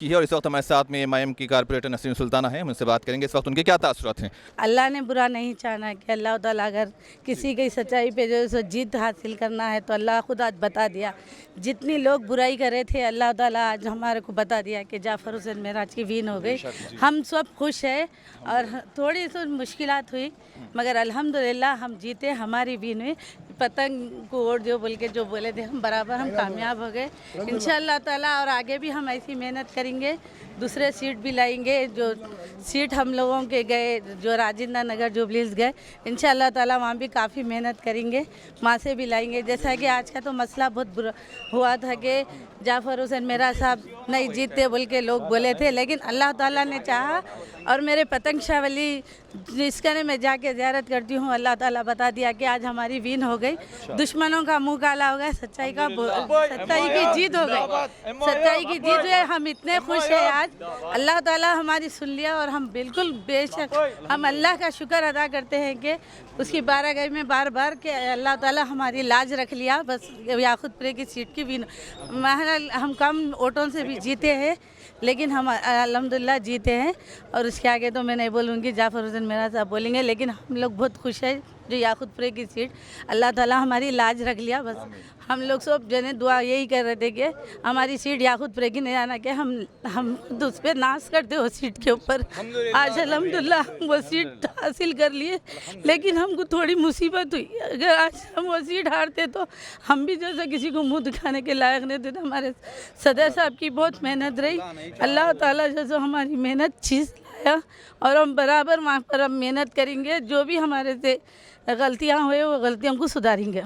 की है और इस वक्त हमारे साथ में एमआईएम की कारपोरेटर नसीम सुल्ताना है। हम उनसे बात करेंगे इस वक्त उनके क्या तासुरात हैं। अल्लाह ने बुरा नहीं चाहना कि अल्लाह ताला अगर किसी की सच्चाई पे जो सो जीत हासिल करना है तो अल्लाह खुद आज बता दिया। जितनी लोग बुराई कर रहे थे अल्लाह ताला आज हमारे को बता दिया कि जाफ़र हुसैन मेराज की वीन हो गई। हम सब खुश है और थोड़ी सी मुश्किलात हुई मगर अल्हम्दुलिल्लाह हम जीते, हमारी वीन हुई। पतंग को और जो बोल के जो बोले थे हम बराबर हम कामयाब हो गए इंशाअल्लाह ताला। और आगे भी हम ऐसी मेहनत करेंगे, दूसरे सीट भी लाएंगे। जो सीट हम लोगों के गए जो राजेंद्र नगर जुबलीस गए इंशाअल्लाह ताला वहाँ भी काफ़ी मेहनत करेंगे, वहाँ से भी लाएंगे। जैसा कि आज का तो मसला बहुत बुरा हुआ था कि जाफ़र हुसैन मेरा साहब नहीं जीतते बोल के लोग बोले थे, लेकिन अल्लाह ताला ने चाहा और मेरे पतंग शाह वली जिसका ने मैं जाके ज़ियारत करती हूँ, अल्लाह ताला बता दिया कि आज हमारी वीन हो गई। दुश्मनों का मुंह काला हो गया, सच्चाई की जीत हो गई। सच्चाई की जीत हुई। हम इतने खुश हैं आज, अल्लाह ताला हमारी सुन लिया और हम बिल्कुल बेशक हम अल्लाह का शुक्र अदा करते हैं कि उसकी बारगाह में बार बार कि अल्लाह ताला हमारी लाज रख लिया। बस याकूतपुरे की सीट की भी हम कम वोटों से भी जीते हैं लेकिन हम अल्हम्दुलिल्लाह जीते हैं। और उसके आगे तो मैं नहीं बोलूँगी, जाफ़र हुसैन मेरा साहब बोलेंगे, लेकिन हम लोग बहुत खुश हैं जो याकूतपुरे की सीट अल्लाह ताला हमारी लाज रख लिया। बस हम लोग सब जने दुआ यही कर रहे थे कि हमारी सीट याकूतपुरे की नहीं आना कि हम उस पर नाश करते हो सीट के ऊपर। आज अल्हम्दुलिल्लाह हम वो सीट हासिल कर लिए, लेकिन हमको थोड़ी मुसीबत हुई। अगर आज हम वो सीट हारते तो हम भी जैसा किसी को मुंह दिखाने के लायक नहीं थे। तो हमारे सदर साहब की बहुत मेहनत रही, अल्लाह ताला जैसा हमारी मेहनत चीज़ लाया और हम बराबर वहाँ पर हम मेहनत करेंगे। जो भी हमारे से गलतियाँ हुए वो गलतियों को सुधारेंगे।